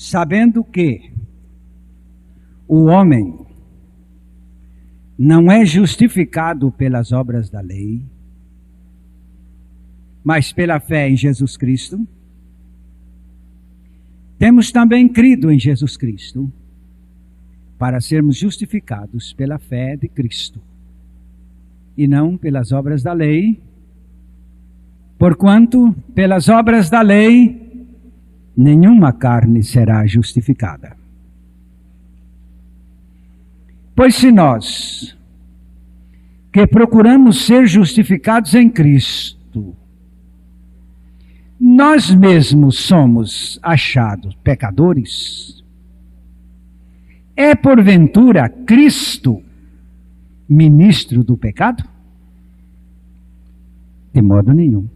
sabendo que o homem não é justificado pelas obras da lei, mas pela fé em Jesus Cristo, temos também crido em Jesus Cristo para sermos justificados pela fé de Cristo e não pelas obras da lei, porquanto pelas obras da lei nenhuma carne será justificada. Pois se nós, que procuramos ser justificados em Cristo, nós mesmos somos achados pecadores, é porventura Cristo ministro do pecado? De modo nenhum.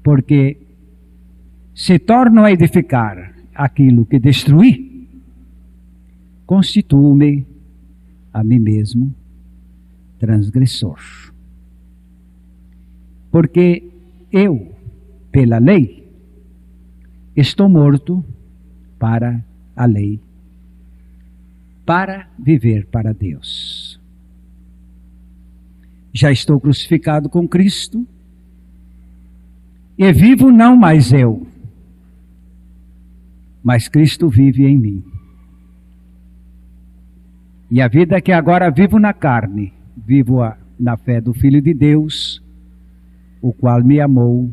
Porque se torno a edificar aquilo que destruí, constituo-me a mim mesmo transgressor. Porque eu, pela lei, estou morto para a lei, para viver para Deus. Já estou crucificado com Cristo, e vivo não mais eu, mas Cristo vive em mim. E a vida que agora vivo na carne, vivo-a na fé do Filho de Deus, o qual me amou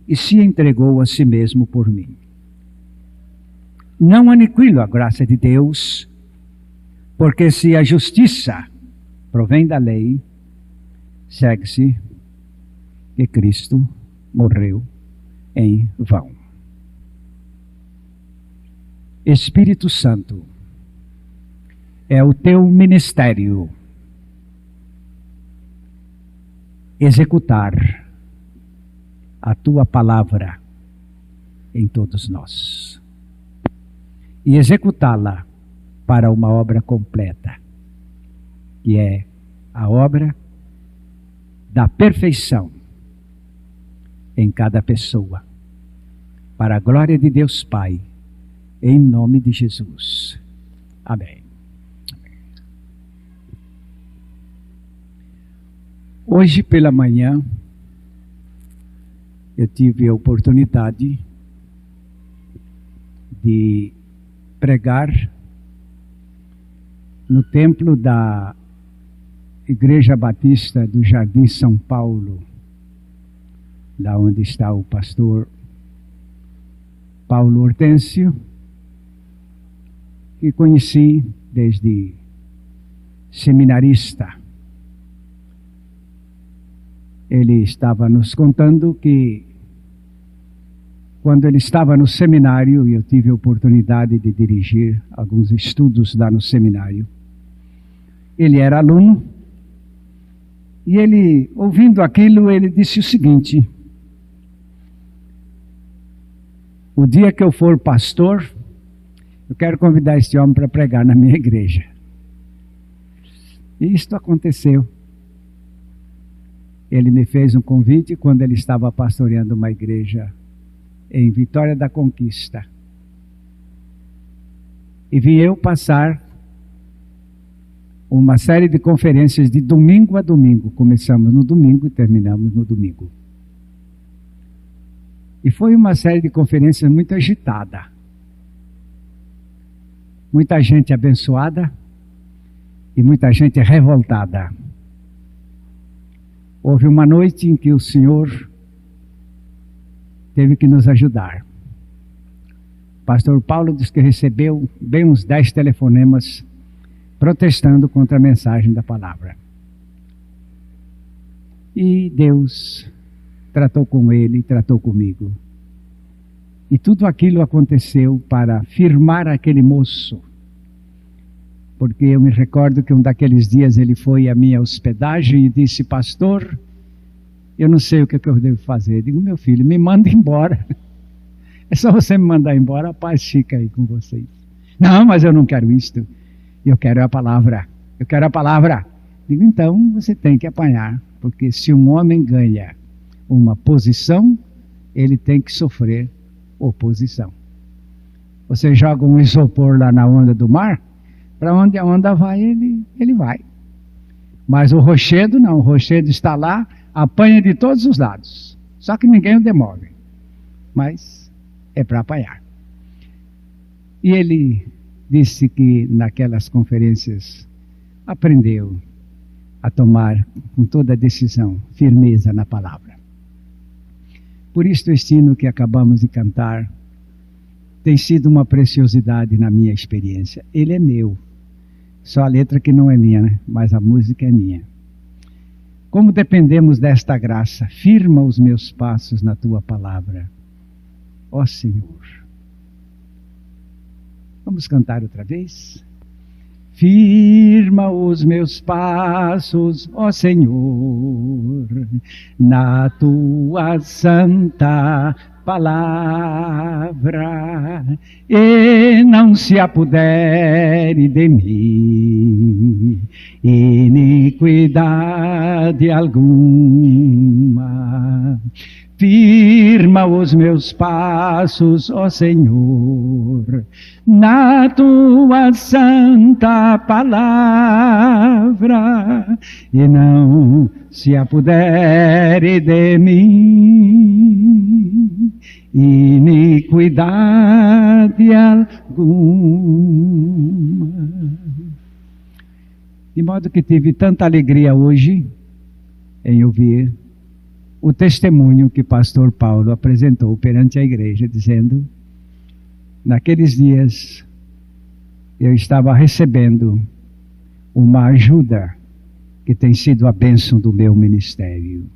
e se entregou a si mesmo por mim. Não aniquilo a graça de Deus, porque se a justiça provém da lei, segue-se que Cristo morreu em vão. Espírito Santo, é o teu ministério executar a tua palavra em todos nós e executá-la para uma obra completa, que é a obra da perfeição em cada pessoa, para a glória de Deus Pai, em nome de Jesus. Amém. Hoje pela manhã, eu tive a oportunidade de pregar no templo da Igreja Batista do Jardim São Paulo, lá onde está o pastor Paulo Hortêncio, que conheci desde seminarista. Ele estava nos contando que quando ele estava no seminário, e eu tive a oportunidade de dirigir alguns estudos lá no seminário, ele era aluno, e ele, ouvindo aquilo, ele disse o seguinte: o dia que eu for pastor, eu quero convidar este homem para pregar na minha igreja. E isto aconteceu. Ele me fez um convite quando ele estava pastoreando uma igreja em Vitória da Conquista. E vim eu passar uma série de conferências de domingo a domingo. Começamos no domingo e terminamos no domingo. E foi uma série de conferências muito agitada. Muita gente abençoada e muita gente revoltada. Houve uma noite em que o Senhor teve que nos ajudar. O pastor Paulo disse que recebeu bem uns 10 telefonemas protestando contra a mensagem da palavra. E Deus tratou com ele, tratou comigo. E tudo aquilo aconteceu para firmar aquele moço. Porque eu me recordo que um daqueles dias ele foi à minha hospedagem e disse: pastor, eu não sei o que eu devo fazer. Eu digo: meu filho, me manda embora. É só você me mandar embora, a paz fica aí com vocês. Não, mas eu não quero isto. Eu quero a palavra. Eu quero a palavra. Digo: então você tem que apanhar. Porque se um homem ganha uma posição, ele tem que sofrer oposição. Você joga um isopor lá na onda do mar, para onde a onda vai, ele vai. Mas o rochedo não, o rochedo está lá, apanha de todos os lados. Só que ninguém o demove. Mas é para apanhar. E ele disse que naquelas conferências aprendeu a tomar com toda a decisão, firmeza na palavra. Por isso este hino que acabamos de cantar tem sido uma preciosidade na minha experiência. Ele é meu. Só a letra que não é minha, né? Mas a música é minha. Como dependemos desta graça, firma os meus passos na tua palavra, ó Senhor. Vamos cantar outra vez? Firma os meus passos, ó Senhor, na tua santa palavra, e não se apodere de mim iniquidade alguma. Firma os meus passos, ó Senhor, na tua santa palavra, e não se apodere de mim iniquidade alguma. De modo que tive tanta alegria hoje em ouvir o testemunho que pastor Paulo apresentou perante a igreja, dizendo: naqueles dias eu estava recebendo uma ajuda que tem sido a bênção do meu ministério.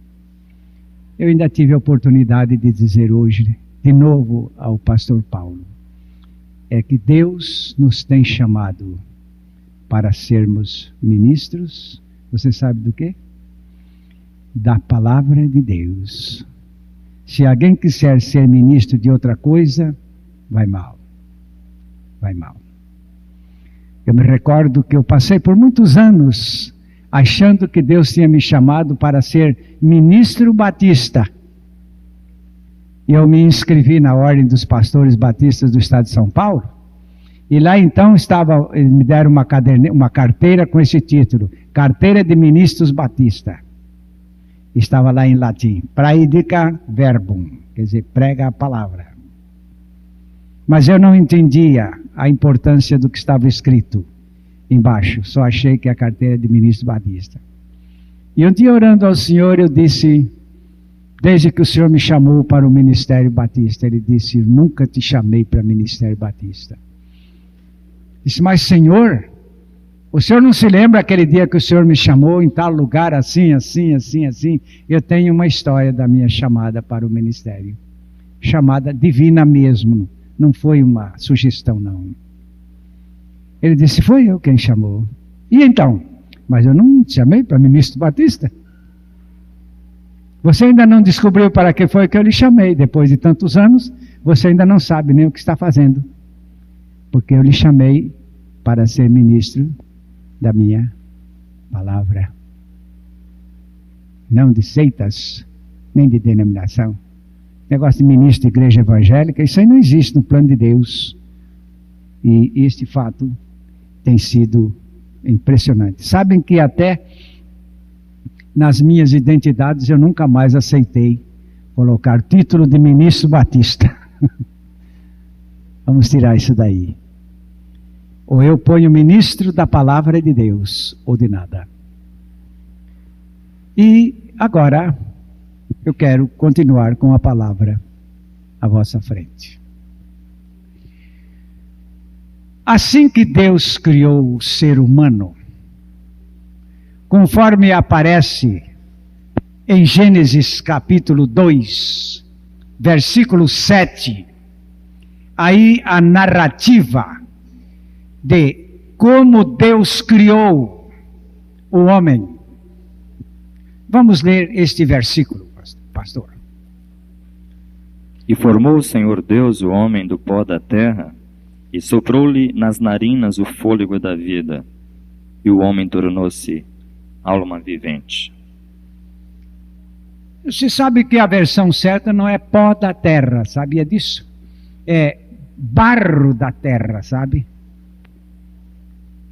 Eu ainda tive a oportunidade de dizer hoje, de novo ao pastor Paulo, é que Deus nos tem chamado para sermos ministros, você sabe do quê? Da palavra de Deus. Se alguém quiser ser ministro de outra coisa, vai mal. Vai mal. Eu me recordo que eu passei por muitos anos achando que Deus tinha me chamado para ser ministro batista. E eu me inscrevi na Ordem dos Pastores Batistas do Estado de São Paulo. E lá então eles me deram uma carteira com esse título, Carteira de Ministros Batista. Estava lá em latim, praedica verbum, quer dizer, prega a palavra. Mas eu não entendia a importância do que estava escrito embaixo, só achei que a carteira de ministro batista. E um dia orando ao Senhor, eu disse, desde que o Senhor me chamou para o ministério batista, ele disse, nunca te chamei para o ministério batista. Disse, mas Senhor, o Senhor não se lembra aquele dia que o Senhor me chamou em tal lugar, assim, assim, assim, assim? Eu tenho uma história da minha chamada para o ministério. Chamada divina mesmo, não foi uma sugestão não. Ele disse, foi eu quem chamou. E então? Mas eu não te chamei para ministro batista. Você ainda não descobriu para que foi que eu lhe chamei. Depois de tantos anos, você ainda não sabe nem o que está fazendo. Porque eu lhe chamei para ser ministro da minha palavra. Não de seitas, nem de denominação. Negócio de ministro de igreja evangélica, isso aí não existe no plano de Deus. E este fato tem sido impressionante. Sabem que até nas minhas identidades eu nunca mais aceitei colocar título de ministro batista. Vamos tirar isso daí. Ou eu ponho ministro da palavra de Deus, ou de nada. E agora, eu quero continuar com a palavra à vossa frente. Assim que Deus criou o ser humano, conforme aparece em Gênesis capítulo 2, versículo 7, aí a narrativa de como Deus criou o homem. Vamos ler este versículo, pastor. E formou o Senhor Deus o homem do pó da terra, e soprou-lhe nas narinas o fôlego da vida, e o homem tornou-se alma vivente. Você sabe que a versão certa não é pó da terra, sabia disso? barro da terra, sabe?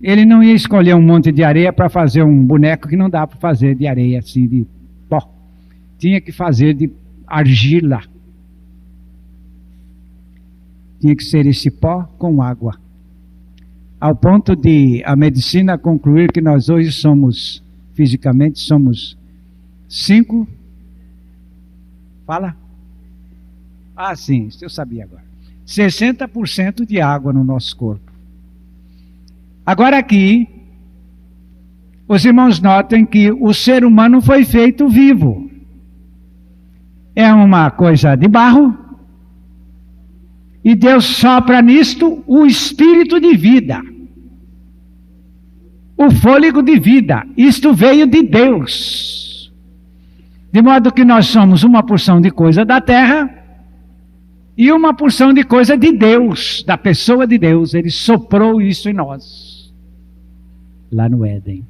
Ele não ia escolher um monte de areia para fazer um boneco que não dá para fazer de areia, assim, de pó. Tinha que fazer de argila. Tinha que ser esse pó com água. Ao ponto de a medicina concluir que nós hoje somos, fisicamente, somos 5. Fala? Ah, sim, isso eu sabia agora. 60% de água no nosso corpo. Agora aqui, os irmãos notem que o ser humano foi feito vivo. É uma coisa de barro. E Deus sopra nisto o espírito de vida. O fôlego de vida. Isto veio de Deus. De modo que nós somos uma porção de coisa da terra e uma porção de coisa de Deus, da pessoa de Deus. Ele soprou isso em nós, lá no Éden.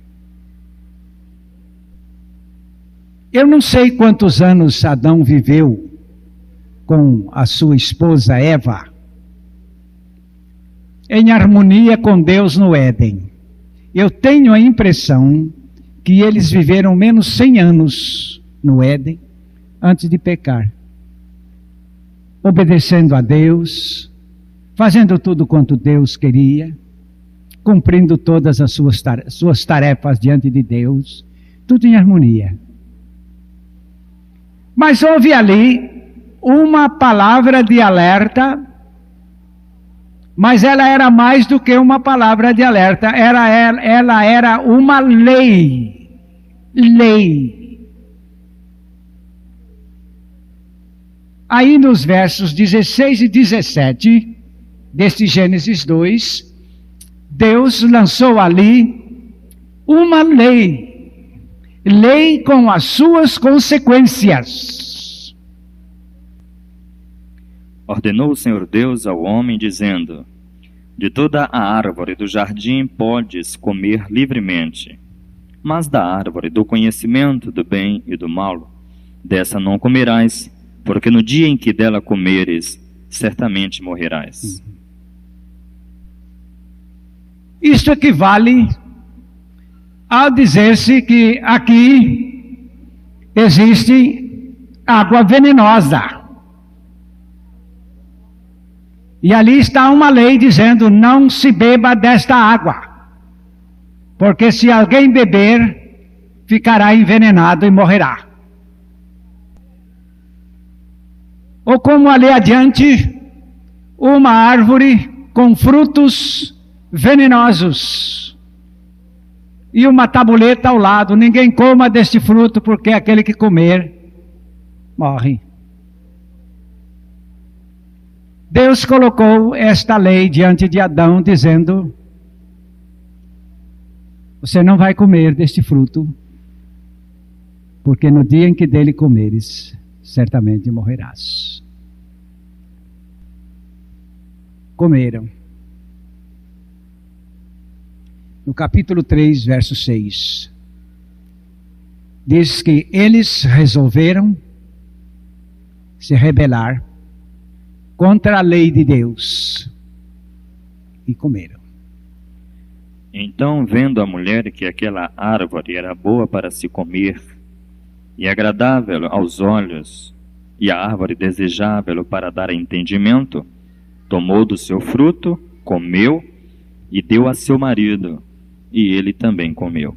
Eu não sei quantos anos Adão viveu com a sua esposa Eva, em harmonia com Deus no Éden. Eu tenho a impressão que eles viveram menos 100 anos no Éden, antes de pecar. Obedecendo a Deus, fazendo tudo quanto Deus queria, cumprindo todas as suas tarefas diante de Deus, tudo em harmonia. Mas houve ali uma palavra de alerta, mas ela era mais do que uma palavra de alerta, ela era uma lei. Aí nos versos 16 e 17, deste Gênesis 2, Deus lançou ali uma lei com as suas consequências. Ordenou o Senhor Deus ao homem, dizendo: de toda a árvore do jardim podes comer livremente, mas da árvore do conhecimento do bem e do mal, dessa não comerás, porque no dia em que dela comeres, certamente morrerás. Isto equivale ao dizer-se que aqui existe água venenosa. E ali está uma lei dizendo: não se beba desta água, porque se alguém beber, ficará envenenado e morrerá. Ou como ali adiante, uma árvore com frutos venenosos e uma tabuleta ao lado: ninguém coma deste fruto, porque aquele que comer morre. Deus colocou esta lei diante de Adão, dizendo: você não vai comer deste fruto, porque no dia em que dele comeres, certamente morrerás. Comeram. No capítulo 3, verso 6, diz que eles resolveram se rebelar contra a lei de Deus e comeram. Então, vendo a mulher que aquela árvore era boa para se comer, e agradável aos olhos, e a árvore desejável para dar entendimento, tomou do seu fruto, comeu, e deu a seu marido, e ele também comeu.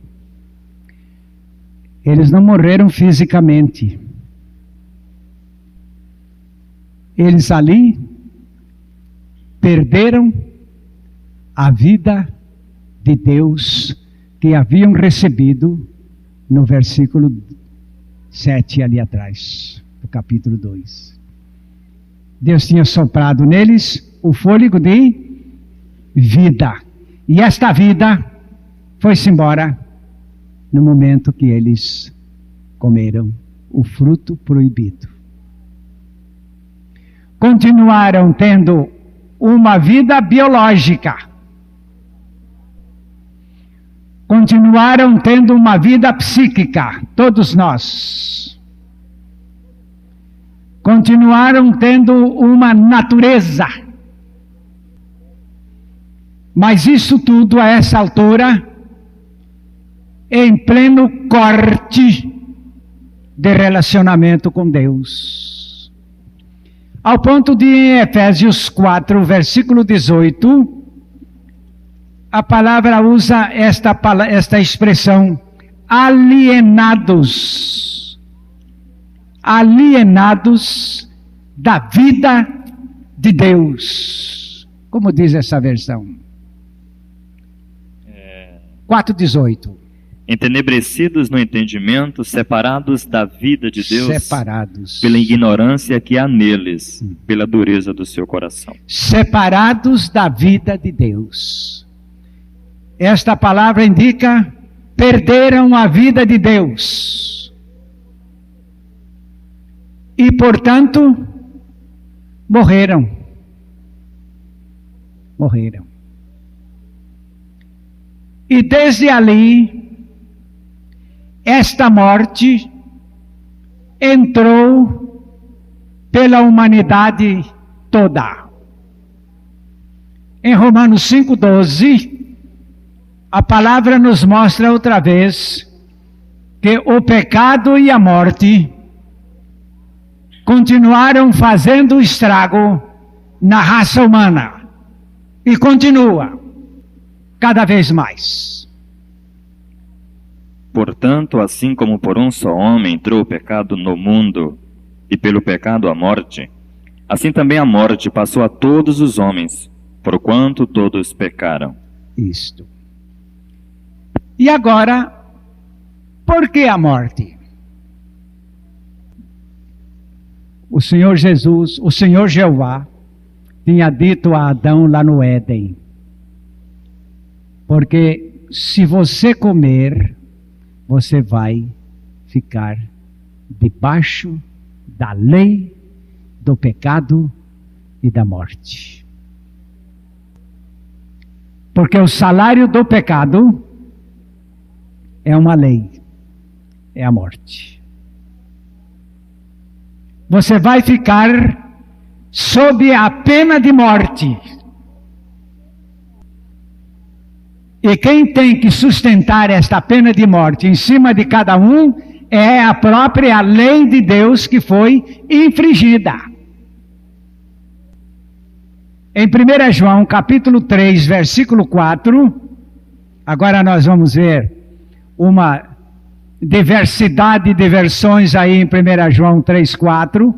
Eles não morreram fisicamente. Eles ali perderam a vida de Deus que haviam recebido no versículo 7 ali atrás, do capítulo 2. Deus tinha soprado neles o fôlego de vida. E esta vida foi-se embora no momento que eles comeram o fruto proibido. Continuaram tendo uma vida biológica. Continuaram tendo uma vida psíquica, todos nós. continuaram tendo uma natureza. Mas isso tudo, a essa altura, em pleno corte de relacionamento com Deus. Ao ponto de, em Efésios 4, versículo 18, a palavra usa esta expressão, alienados. Alienados da vida de Deus. Como diz essa versão? 4:18. Entenebrecidos no entendimento, separados da vida de Deus, Separados. pela ignorância que há neles, pela dureza do seu coração. Separados da vida de Deus. Esta palavra indica, perderam a vida de Deus. E, portanto, morreram. Morreram. E desde ali, esta morte entrou pela humanidade toda. Em Romanos 5:12, a palavra nos mostra outra vez que o pecado e a morte continuaram fazendo estrago na raça humana. E continua, cada vez mais. Portanto, assim como por um só homem entrou o pecado no mundo, e pelo pecado a morte, assim também a morte passou a todos os homens, porquanto todos pecaram. Isto. E agora, por que a morte? O Senhor Jesus, o Senhor Jeová, tinha dito a Adão lá no Éden, porque se você comer, você vai ficar debaixo da lei do pecado e da morte. Porque o salário do pecado é uma lei, é a morte. Você vai ficar sob a pena de morte. E quem tem que sustentar esta pena de morte em cima de cada um é a própria lei de Deus que foi infringida. Em 1 João capítulo 3, versículo 4, agora nós vamos ver uma diversidade de versões aí em 1 João 3, 4,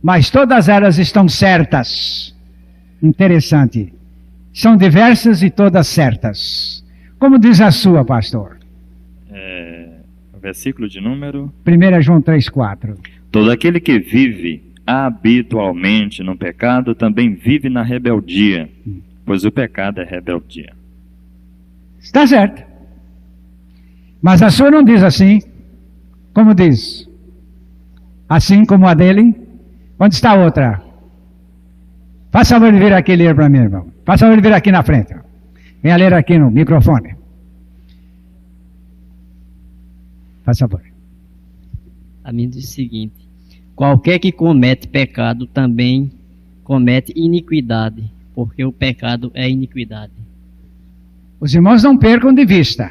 mas todas elas estão certas. Interessante. São diversas e todas certas. Como diz a sua, pastor? Versículo de número? 1 João 3, 4. Todo aquele que vive habitualmente no pecado também vive na rebeldia, pois o pecado é rebeldia. Está certo. Mas a sua não diz assim. Como diz? Assim como a dele? Onde está a outra? Faça favor de vir aqui ler para mim, irmão. Faça favor de vir aqui na frente. Venha ler aqui no microfone. Faça favor. A mim diz o seguinte: qualquer que comete pecado também comete iniquidade, porque o pecado é iniquidade. Os irmãos não percam de vista.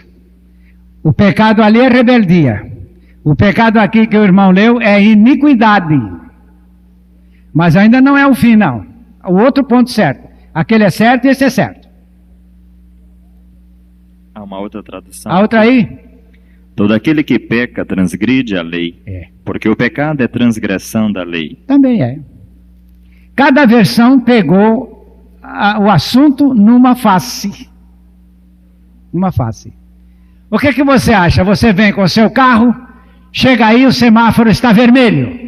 O pecado ali é rebeldia. O pecado aqui que o irmão leu é iniquidade. Mas ainda não é o fim, não. O outro ponto certo. Aquele é certo e esse é certo. Há uma outra tradução. A outra aí? Todo aquele que peca transgride a lei, porque o pecado é transgressão da lei. Também é. Cada versão pegou o assunto numa face. Uma face. O que você acha? Você vem com o seu carro, chega aí, o semáforo está vermelho.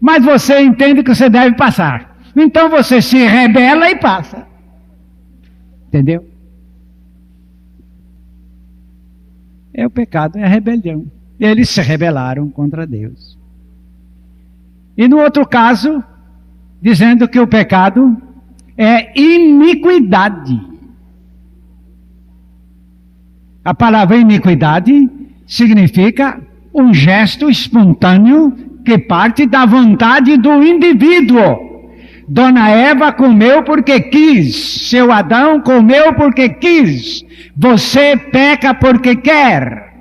Mas você entende que você deve passar. Então você se rebela e passa. Entendeu? É o pecado, é a rebelião. Eles se rebelaram contra Deus. E no outro caso, dizendo que o pecado é iniquidade. A palavra iniquidade significa um gesto espontâneo que parte da vontade do indivíduo. Dona Eva comeu porque quis, seu Adão comeu porque quis, você peca porque quer.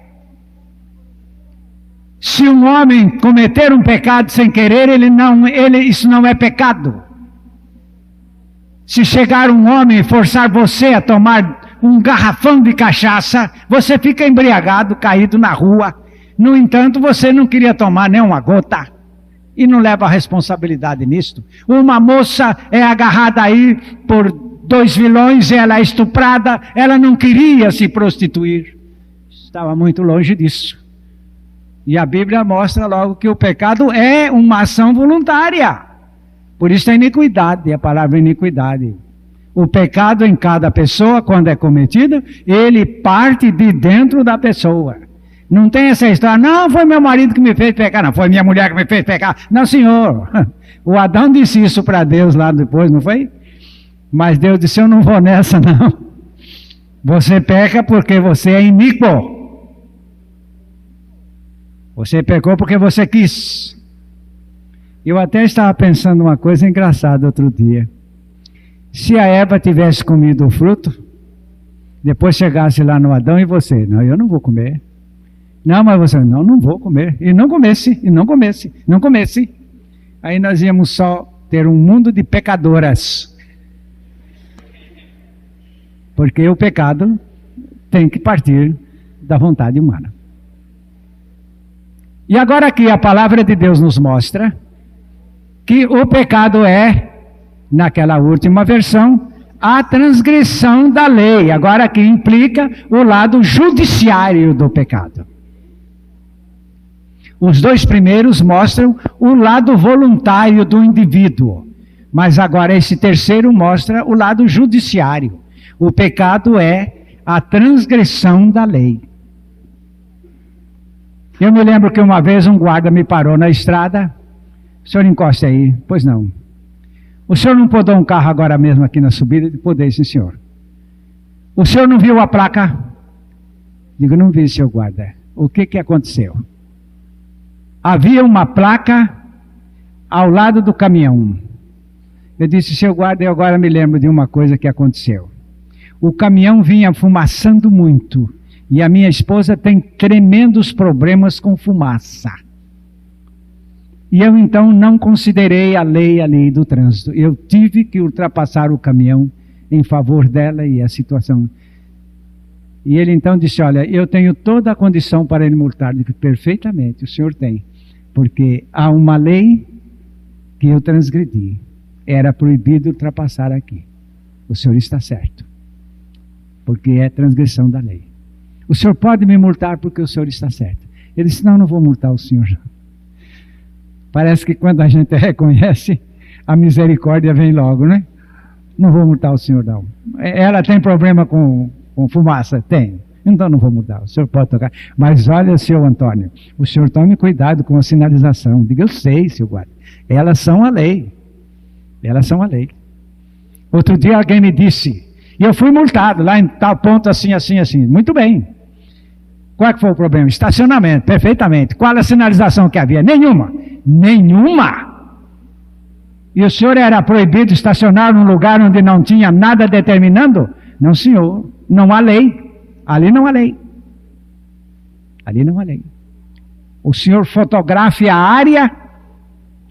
Se um homem cometer um pecado sem querer, isso não é pecado. Se chegar um homem e forçar você a tomar um garrafão de cachaça, você fica embriagado, caído na rua. No entanto, você não queria tomar nem uma gota e não leva a responsabilidade nisto. Uma moça é agarrada aí por 2 vilões e ela é estuprada, ela não queria se prostituir. Estava muito longe disso. E a Bíblia mostra logo que o pecado é uma ação voluntária. Por isso é iniquidade, a palavra iniquidade. O pecado em cada pessoa, quando é cometido, ele parte de dentro da pessoa. Não tem essa história, não, foi meu marido que me fez pecar, não, foi minha mulher que me fez pecar. Não, senhor. O Adão disse isso para Deus lá depois, não foi? Mas Deus disse, eu não vou nessa, não. Você peca porque você é iníquo. Você pecou porque você quis. Eu até estava pensando uma coisa engraçada outro dia. Se a Eva tivesse comido o fruto, depois chegasse lá no Adão e você, não, eu não vou comer. Não, mas você, não vou comer. E não comesse, e não comesse, não comesse. Aí nós íamos só ter um mundo de pecadoras. Porque o pecado tem que partir da vontade humana. E agora aqui a palavra de Deus nos mostra que o pecado é, naquela última versão, a transgressão da lei. Agora aqui implica o lado judiciário do pecado. Os 2 primeiros mostram o lado voluntário do indivíduo. Mas agora esse terceiro mostra o lado judiciário. O pecado é a transgressão da lei. Eu me lembro que uma vez um guarda me parou na estrada. O senhor encosta aí. Pois não. O senhor não podou um carro agora mesmo aqui na subida? Podei, sim, senhor. O senhor não viu a placa? Digo, não vi, senhor guarda. O que aconteceu? Havia uma placa ao lado do caminhão. Eu disse, senhor guarda, eu agora me lembro de uma coisa que aconteceu. O caminhão vinha fumaçando muito. E a minha esposa tem tremendos problemas com fumaça. E eu então não considerei a lei ali do trânsito. Eu tive que ultrapassar o caminhão em favor dela e a situação. E ele então disse, olha, eu tenho toda a condição para ele multar. Eu disse, perfeitamente, o senhor tem. Porque há uma lei que eu transgredi. Era proibido ultrapassar aqui. O senhor está certo. Porque é transgressão da lei. O senhor pode me multar porque o senhor está certo. Ele disse, não vou multar o senhor. Parece que quando a gente reconhece, a misericórdia vem logo, né? Não vou multar o senhor, não. Ela tem problema com fumaça? Tem. Então não vou mudar, o senhor pode tocar. Mas olha, senhor Antônio, o senhor tome cuidado com a sinalização. Diga, eu sei, senhor guarda. Elas são a lei. Elas são a lei. Outro dia alguém me disse, e eu fui multado lá em tal ponto assim, assim, assim. Muito bem. Qual é que foi o problema? Estacionamento, perfeitamente. Qual a sinalização que havia? Nenhuma. Nenhuma. E o senhor era proibido estacionar num lugar onde não tinha nada determinando? Não, senhor. Não há lei. Ali não há lei. Ali não há lei. O senhor fotografe a área,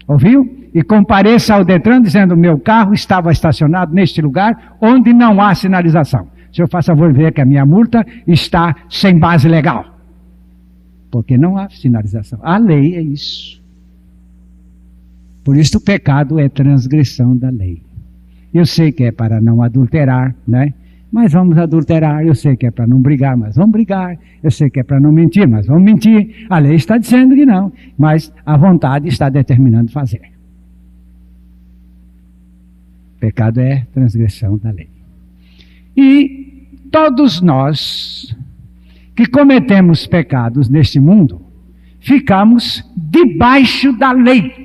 ouviu? E compareça ao Detran dizendo, meu carro estava estacionado neste lugar onde não há sinalização. O senhor faz favor de ver que a minha multa está sem base legal. Porque não há sinalização. A lei é isso. Por isso o pecado é transgressão da lei. Eu sei que é para não adulterar, né? Mas vamos adulterar. Eu sei que é para não brigar, mas vamos brigar. Eu sei que é para não mentir, mas vamos mentir. A lei está dizendo que não, mas a vontade está determinando fazer. Pecado é transgressão da lei. E todos nós que cometemos pecados neste mundo, ficamos debaixo da lei.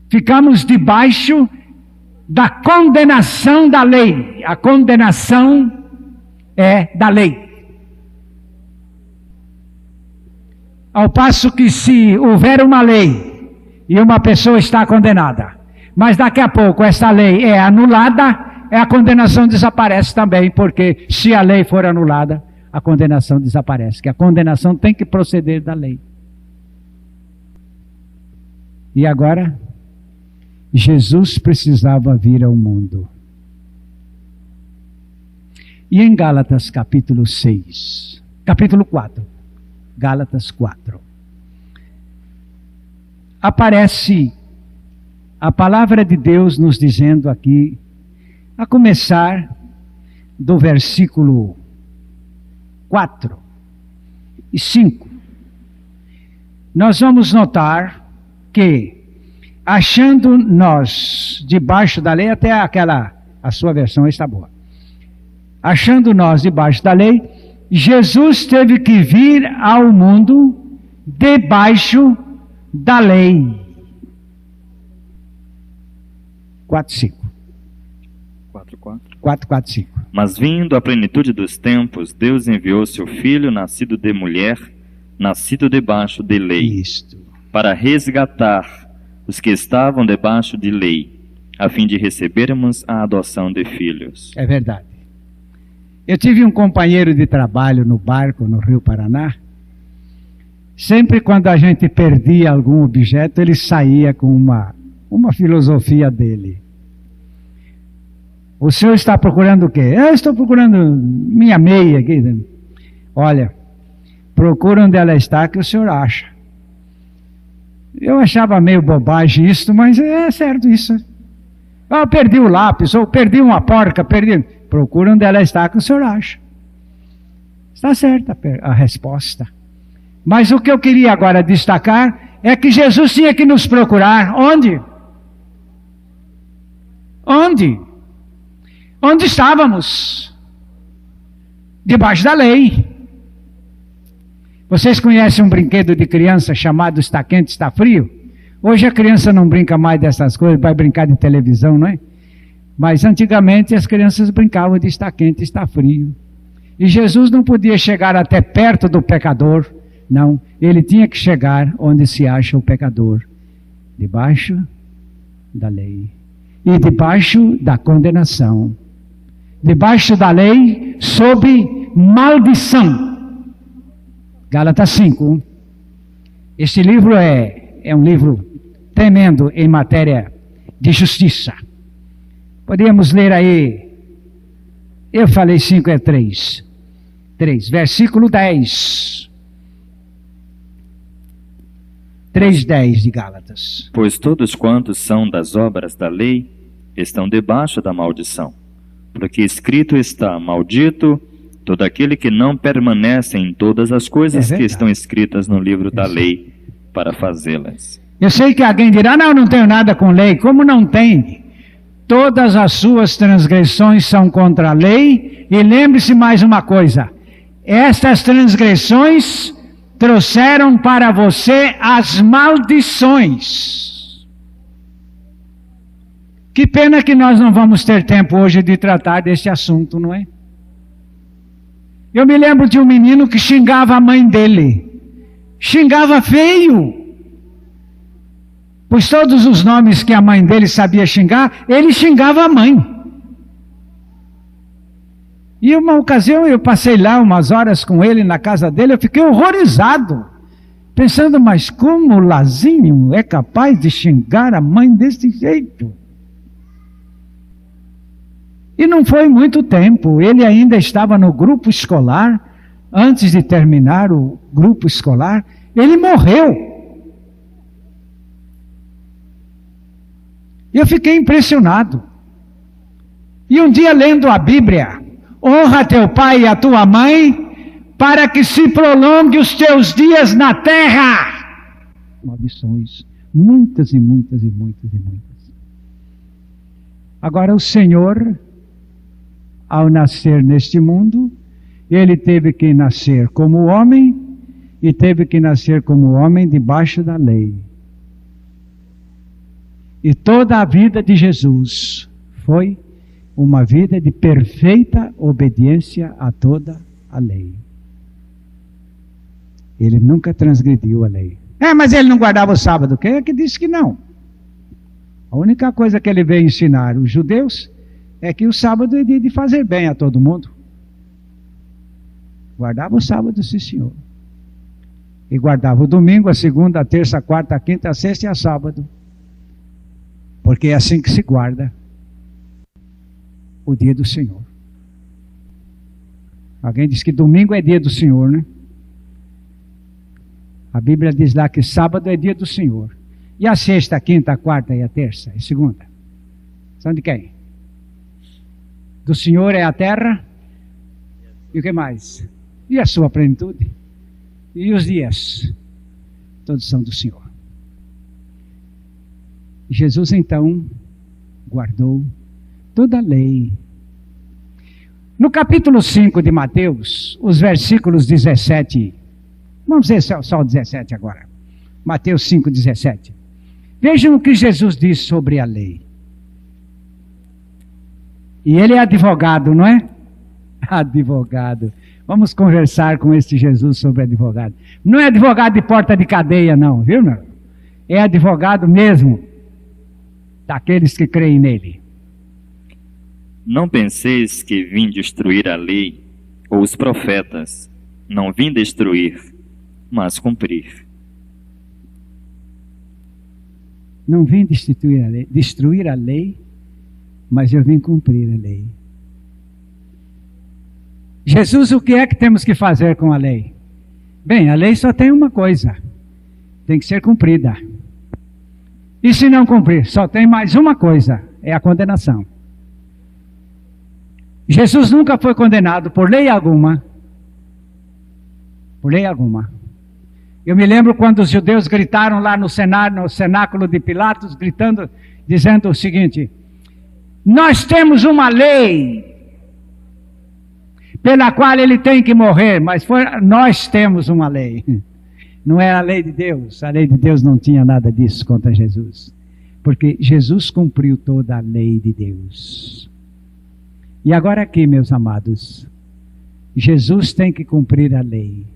Ficamos debaixo da condenação da lei. A condenação é da lei. Ao passo que se houver uma lei e uma pessoa está condenada, mas daqui a pouco essa lei é anulada, a condenação desaparece também, porque se a lei for anulada, a condenação desaparece, que a condenação tem que proceder da lei. E agora, Jesus precisava vir ao mundo. E em Gálatas capítulo 4, Gálatas 4, aparece a palavra de Deus nos dizendo aqui, a começar do versículo 4 e 5, nós vamos notar que, achando nós debaixo da lei, até a sua versão está boa, achando nós debaixo da lei, Jesus teve que vir ao mundo debaixo da lei. 4:5. 4:5. Mas vindo à plenitude dos tempos, Deus enviou seu Filho, nascido de mulher, nascido debaixo de lei, Isto. para resgatar os que estavam debaixo de lei, a fim de recebermos a adoção de filhos. É verdade. Eu tive um companheiro de trabalho no barco, no Rio Paraná. Sempre quando a gente perdia algum objeto, ele saía com uma filosofia dele. O senhor está procurando o quê? Eu estou procurando minha meia aqui. Olha, procura onde ela está que o senhor acha. Eu achava meio bobagem isso, mas é certo isso. Eu perdi o lápis, ou perdi uma porca, perdi... Procura onde ela está que o senhor acha. Está certa a resposta. Mas o que eu queria agora destacar é que Jesus tinha que nos procurar. Onde? Onde? Onde estávamos? Debaixo da lei. Vocês conhecem um brinquedo de criança chamado está quente, está frio? Hoje a criança não brinca mais dessas coisas, vai brincar de televisão, não é? Mas antigamente as crianças brincavam de está quente, está frio. E Jesus não podia chegar até perto do pecador, não. Ele tinha que chegar onde se acha o pecador, debaixo da lei e debaixo da condenação. Debaixo da lei, sob maldição. Gálatas 5. Este livro é um livro tremendo em matéria de justiça. Podemos ler aí, eu falei 5 é 3, versículo 10, 3:10 de Gálatas. Pois todos quantos são das obras da lei estão debaixo da maldição, porque escrito está, maldito todo aquele que não permanece em todas as coisas que estão escritas no livro da lei para fazê-las. Eu sei que alguém dirá, não tenho nada com lei. Como não tem? Todas as suas transgressões são contra a lei. E lembre-se mais uma coisa. Estas transgressões trouxeram para você as maldições. Que pena que nós não vamos ter tempo hoje de tratar desse assunto, não é? Eu me lembro de um menino que xingava a mãe dele. Xingava feio. Pois todos os nomes que a mãe dele sabia xingar, ele xingava a mãe. E uma ocasião eu passei lá umas horas com ele na casa dele, eu fiquei horrorizado, pensando, mas como o Lazinho é capaz de xingar a mãe desse jeito? E não foi muito tempo, ele ainda estava no grupo escolar, antes de terminar o grupo escolar, ele morreu. Eu fiquei impressionado. E um dia lendo a Bíblia, honra teu pai e a tua mãe, para que se prolongue os teus dias na terra. Maldições, muitas e muitas e muitas e muitas. Agora o Senhor, ao nascer neste mundo, ele teve que nascer como homem e teve que nascer como homem debaixo da lei. E toda a vida de Jesus foi uma vida de perfeita obediência a toda a lei. Ele nunca transgrediu a lei. Mas ele não guardava o sábado. Quem é que disse que não? A única coisa que ele veio ensinar os judeus é que o sábado é dia de fazer bem a todo mundo. Guardava o sábado, sim, senhor. E guardava o domingo, a segunda, a terça, a quarta, a quinta, a sexta e a sábado. Porque é assim que se guarda o dia do Senhor. Alguém diz que domingo é dia do Senhor, né? A Bíblia diz lá que sábado é dia do Senhor. E a sexta, a quinta, a quarta e a terça e segunda? São de quem? Do Senhor é a terra. E o que mais? E a sua plenitude. E os dias? Todos são do Senhor. Jesus então guardou toda a lei. No capítulo 5 de Mateus, os versículos 17, vamos ver só o 17 agora. Mateus 5, 17. Vejam o que Jesus diz sobre a lei. E ele é advogado, não é? Advogado. Vamos conversar com este Jesus sobre advogado. Não é advogado de porta de cadeia, não, viu? Não? É advogado mesmo daqueles que creem nele. Não penseis que vim destruir a lei ou os profetas. Não vim destruir, mas cumprir. Não vim destruir a lei, mas eu vim cumprir a lei. Jesus, o que é que temos que fazer com a lei? Bem, a lei só tem uma coisa: tem que ser cumprida. E se não cumprir, só tem mais uma coisa: é a condenação. Jesus nunca foi condenado por lei alguma. Por lei alguma. Eu me lembro quando os judeus gritaram lá no cenáculo de Pilatos, gritando, dizendo o seguinte: nós temos uma lei pela qual ele tem que morrer, mas nós temos uma lei. Não era a lei de Deus. A lei de Deus não tinha nada disso contra Jesus. Porque Jesus cumpriu toda a lei de Deus. E agora aqui, meus amados, Jesus tem que cumprir a lei.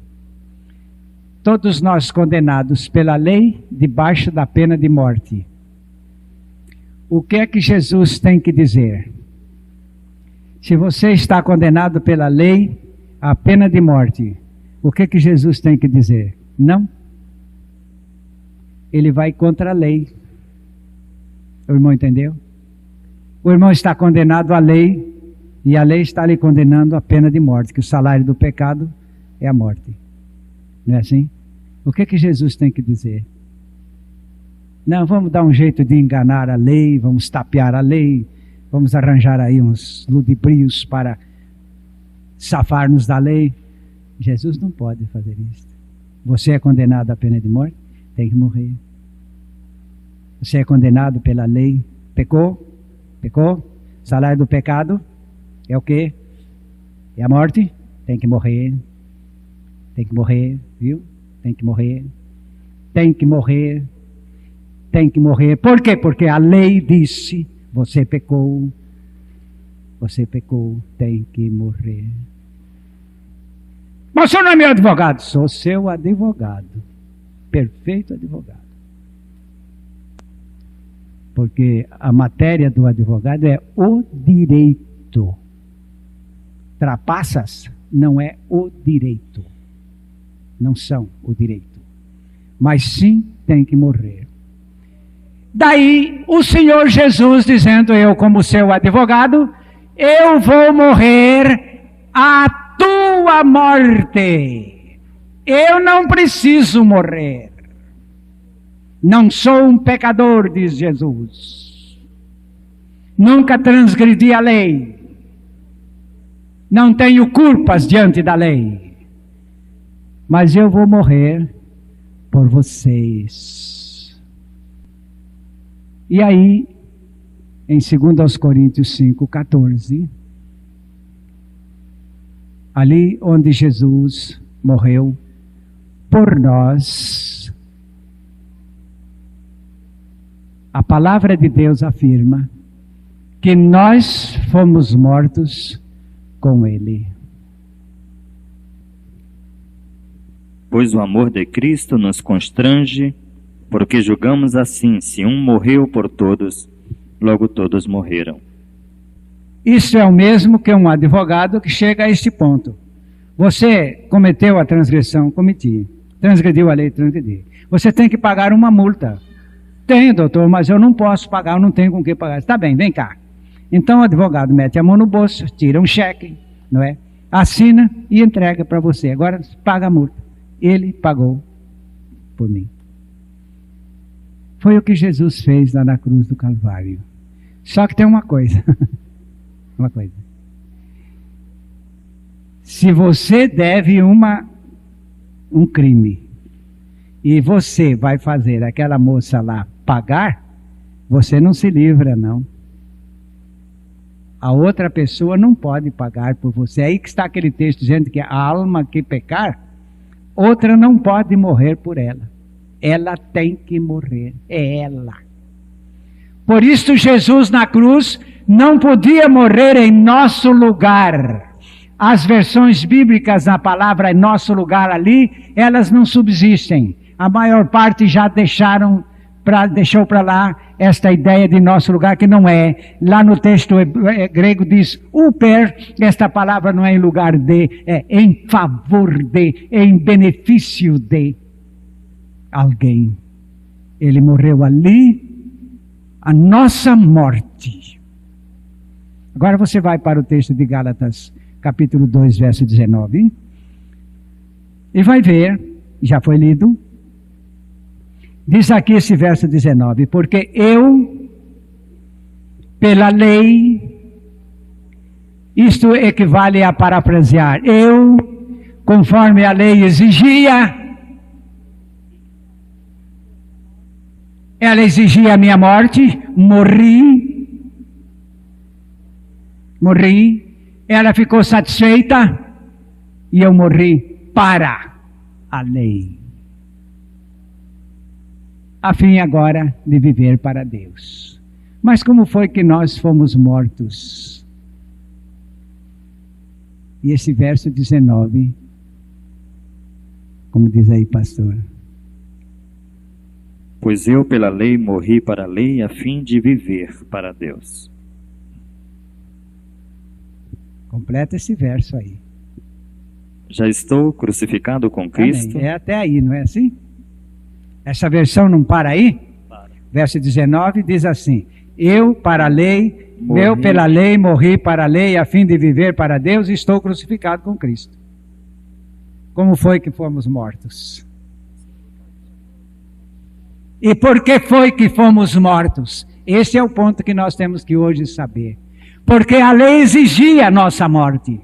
Todos nós condenados pela lei, debaixo da pena de morte. O que é que Jesus tem que dizer? Se você está condenado pela lei, a pena de morte, o que é que Jesus tem que dizer? Não. Ele vai contra a lei. O irmão entendeu? O irmão está condenado à lei, e a lei está lhe condenando à pena de morte, que o salário do pecado é a morte. Não é assim? O que é que Jesus tem que dizer? Não, vamos dar um jeito de enganar a lei, vamos tapear a lei, vamos arranjar aí uns ludibrios para safar-nos da lei. Jesus não pode fazer isso. Você é condenado à pena de morte, tem que morrer. Você é condenado pela lei, pecou, salário do pecado é o quê? É a morte, tem que morrer, viu? Tem que morrer. Por quê? Porque a lei disse, você pecou, tem que morrer. Mas o senhor não é meu advogado? Sou seu advogado, perfeito advogado. Porque a matéria do advogado é o direito. Trapaças não é o direito. Não são o direito. Mas sim tem que morrer. Daí o Senhor Jesus dizendo, eu como seu advogado, eu vou morrer a tua morte. Eu não preciso morrer. Não sou um pecador, diz Jesus. Nunca transgredi a lei. Não tenho culpas diante da lei. Mas eu vou morrer por vocês. E aí, em 2 Coríntios 5:14, ali onde Jesus morreu por nós, a palavra de Deus afirma que nós fomos mortos com Ele. pois o amor de Cristo nos constrange, porque julgamos assim: se um morreu por todos, logo todos morreram. Isso é o mesmo que um advogado que chega a este ponto. Você cometeu a transgressão? Cometi. Transgrediu a lei? Transgredi. Você tem que pagar uma multa. Tenho, doutor, mas eu não posso pagar, eu não tenho com o que pagar. Está bem, vem cá. Então o advogado mete a mão no bolso, tira um cheque, não é? Assina e entrega para você. Agora paga a multa. Ele pagou por mim. Foi o que Jesus fez lá na cruz do Calvário. Só que tem uma coisa. Uma coisa. Se você deve um crime e você vai fazer aquela moça lá pagar, você não se livra, não. A outra pessoa não pode pagar por você. É aí que está aquele texto dizendo que a alma que pecar, outra não pode morrer por ela. Ela tem que morrer. É ela. Por isso Jesus na cruz não podia morrer em nosso lugar. As versões bíblicas na palavra em nosso lugar ali, elas não subsistem. A maior parte já deixou para lá esta ideia de nosso lugar, que não é. Lá no texto grego diz uper, esta palavra não é em lugar de, é em favor de, em benefício de alguém. Ele morreu ali, a nossa morte. Agora você vai para o texto de Gálatas, capítulo 2, verso 19, e vai ver, já foi lido, diz aqui esse verso 19, porque eu, pela lei, isto equivale a parafrasear, eu, conforme a lei exigia, ela exigia a minha morte, morri, ela ficou satisfeita e eu morri para a lei, a fim agora de viver para Deus. Mas como foi que nós fomos mortos? E esse verso 19, como diz aí, pastor? Pois eu pela lei morri para a lei, a fim de viver para Deus. Completa esse verso aí. Já estou crucificado com Cristo. Amém. É até aí, não é assim? Essa versão não para aí? Para. Verso 19 diz assim: eu para a lei, eu pela lei morri para a lei, a fim de viver para Deus, e estou crucificado com Cristo. Como foi que fomos mortos? E por que foi que fomos mortos? Esse é o ponto que nós temos que hoje saber. Porque a lei exigia a nossa morte.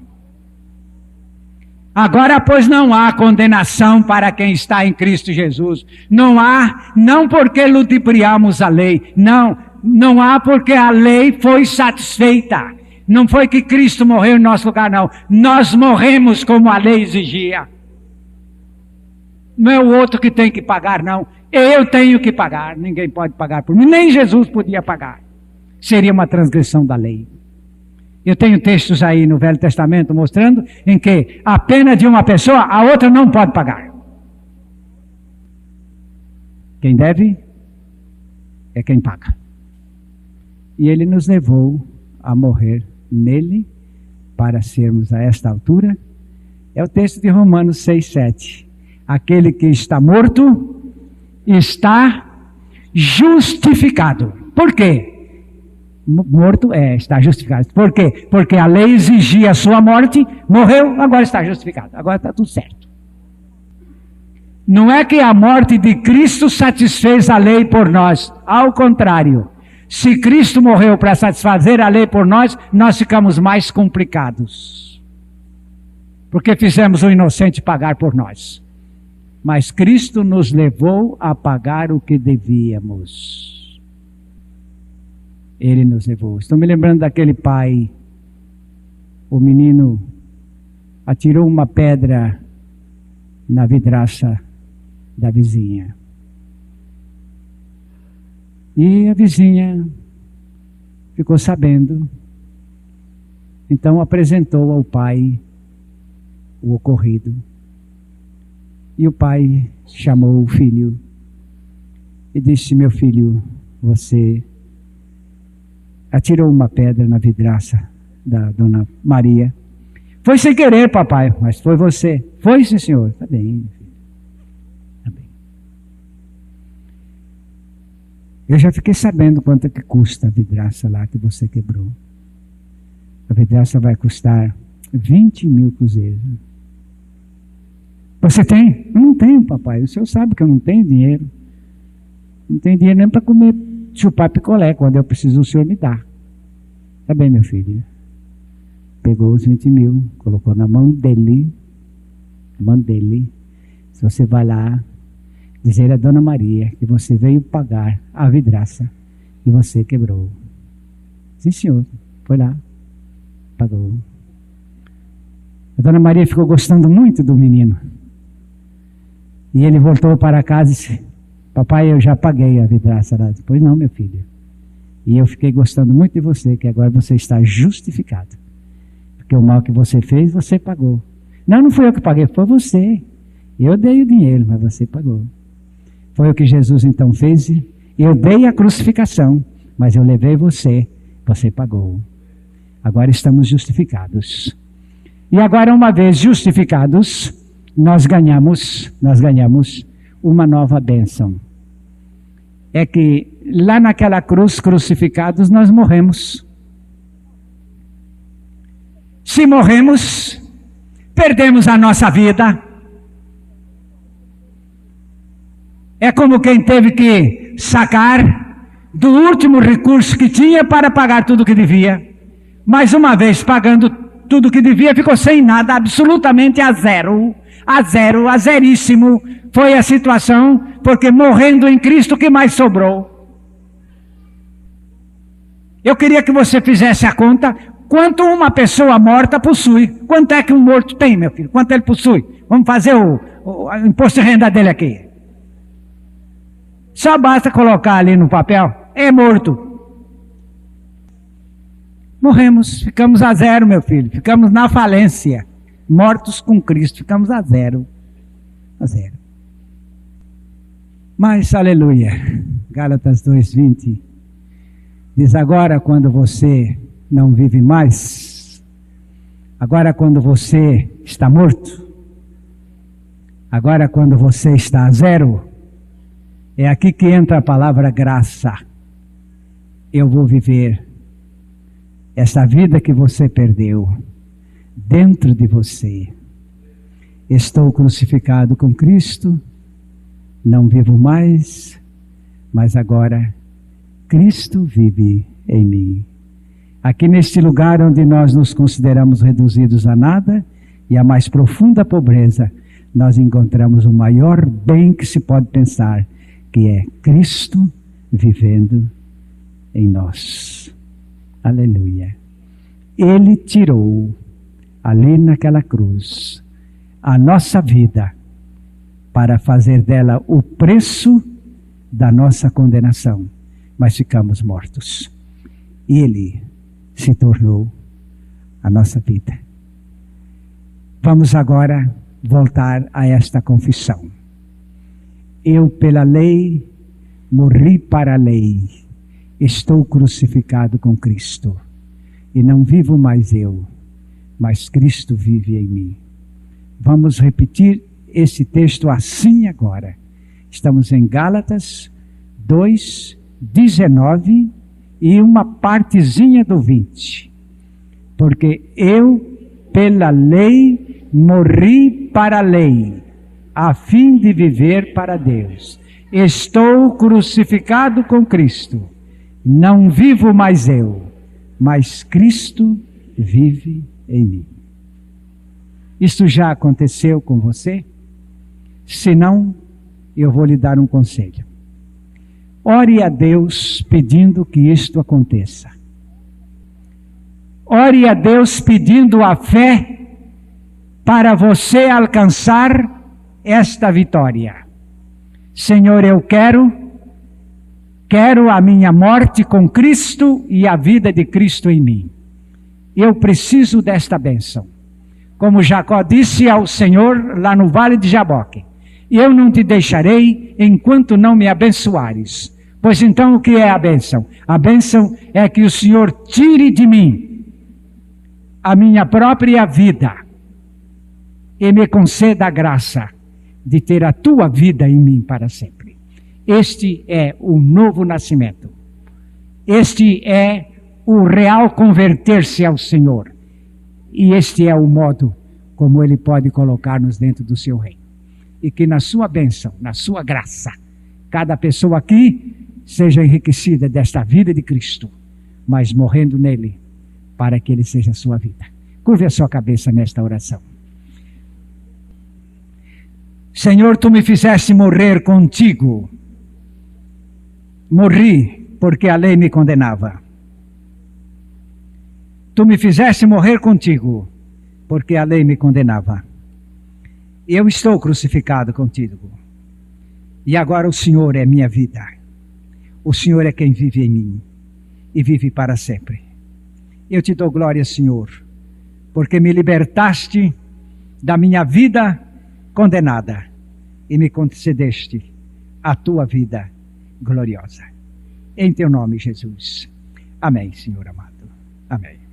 Agora, pois, não há condenação para quem está em Cristo Jesus. Não há, não porque ludibriamos a lei. Não há porque a lei foi satisfeita. Não foi que Cristo morreu em nosso lugar, não. Nós morremos como a lei exigia. Não é o outro que tem que pagar, não. Eu tenho que pagar. Ninguém pode pagar por mim. Nem Jesus podia pagar. Seria uma transgressão da lei. Eu tenho textos aí no Velho Testamento mostrando em que a pena de uma pessoa, a outra não pode pagar. Quem deve é quem paga. E ele nos levou a morrer nele para sermos a esta altura. É o texto de Romanos 6:7. Aquele que está morto está justificado. Por quê? Morto está justificado. Por quê? Porque a lei exigia a sua morte, morreu, agora está justificado. Agora está tudo certo. Não é que a morte de Cristo satisfez a lei por nós. Ao contrário. Se Cristo morreu para satisfazer a lei por nós, nós ficamos mais complicados. Porque fizemos o inocente pagar por nós. Mas Cristo nos levou a pagar o que devíamos. Ele nos levou. Estou me lembrando daquele pai. O menino atirou uma pedra na vidraça da vizinha. E a vizinha ficou sabendo. Então apresentou ao pai o ocorrido. E o pai chamou o filho e disse: meu filho, você atirou uma pedra na vidraça da dona Maria. Foi sem querer, papai, mas foi você. Foi, sim, senhor. Está bem, meu filho. Está bem. Eu já fiquei sabendo quanto é que custa a vidraça lá que você quebrou. A vidraça vai custar 20 mil cruzeiros. Você tem? Eu não tenho, papai. O senhor sabe que eu não tenho dinheiro. Não tenho dinheiro nem para comer, chupar picolé. Quando eu preciso, o senhor me dá. Tá bem, meu filho. Pegou os 20 mil, colocou na mão dele. Se você vai lá, dizer a dona Maria que você veio pagar a vidraça e você quebrou. Sim, senhor. Foi lá, pagou. A dona Maria ficou gostando muito do menino. E ele voltou para casa e disse: papai, eu já paguei a vidraça lá. Pois não, meu filho. E eu fiquei gostando muito de você, que agora você está justificado. Porque o mal que você fez, você pagou. Não, não fui eu que paguei, foi você. Eu dei o dinheiro, mas você pagou. Foi o que Jesus então fez. Eu dei a crucificação, mas eu levei você, você pagou. Agora estamos justificados. E agora, uma vez justificados, nós ganhamos uma nova bênção. É que lá naquela cruz, crucificados, nós morremos. Se morremos, perdemos a nossa vida. É como quem teve que sacar do último recurso que tinha para pagar tudo que devia. Mais uma vez, pagando tudo que devia, ficou sem nada, absolutamente a zero, a zeríssimo. Foi a situação, porque morrendo em Cristo, o que mais sobrou? Eu queria que você fizesse a conta. Quanto uma pessoa morta possui? Quanto é que um morto tem, meu filho? Quanto ele possui? Vamos fazer o imposto de renda dele aqui. Só basta colocar ali no papel: é morto. Morremos, ficamos a zero, meu filho. Ficamos na falência. Mortos com Cristo, ficamos a zero. A zero. Mas, aleluia. Gálatas 2:20 diz: agora quando você não vive mais, agora quando você está morto, agora quando você está a zero, é aqui que entra a palavra graça. Eu vou viver essa vida que você perdeu dentro de você. Estou crucificado com Cristo, não vivo mais, mas agora Cristo vive em mim. Aqui neste lugar onde nós nos consideramos reduzidos a nada e a mais profunda pobreza, nós encontramos o maior bem que se pode pensar, que é Cristo vivendo em nós. Aleluia. Ele tirou ali naquela cruz a nossa vida para fazer dela o preço da nossa condenação, mas ficamos mortos. Ele se tornou a nossa vida. Vamos agora voltar a esta confissão. Eu, pela lei, morri para a lei. Estou crucificado com Cristo. E não vivo mais eu, mas Cristo vive em mim. Vamos repetir esse texto assim agora. Estamos em Gálatas 2:19 e uma partezinha do 20. Porque eu, pela lei, morri para a lei, a fim de viver para Deus. Estou crucificado com Cristo. Não vivo mais eu, mas Cristo vive em mim. Isto já aconteceu com você? Se não, eu vou lhe dar um conselho. Ore a Deus pedindo que isto aconteça. Ore a Deus pedindo a fé para você alcançar esta vitória. Senhor, eu quero a minha morte com Cristo e a vida de Cristo em mim. Eu preciso desta bênção. Como Jacó disse ao Senhor lá no Vale de Jaboque: E eu não te deixarei enquanto não me abençoares. Pois então o que é a bênção? A bênção é que o Senhor tire de mim a minha própria vida e me conceda a graça de ter a tua vida em mim para sempre. Este é o novo nascimento. Este é o real converter-se ao Senhor. E este é o modo como Ele pode colocar-nos dentro do seu reino. E que na sua bênção, na sua graça, cada pessoa aqui seja enriquecida desta vida de Cristo, mas morrendo nele, para que Ele seja a sua vida. Curve a sua cabeça nesta oração. Senhor, Tu me fizeste morrer contigo. Morri porque a lei me condenava. Tu me fizeste morrer contigo porque a lei me condenava. Eu estou crucificado contigo. E agora o Senhor é minha vida. O Senhor é quem vive em mim e vive para sempre. Eu te dou glória, Senhor, porque me libertaste da minha vida condenada e me concedeste a tua vida gloriosa. Em teu nome, Jesus. Amém, Senhor amado. Amém.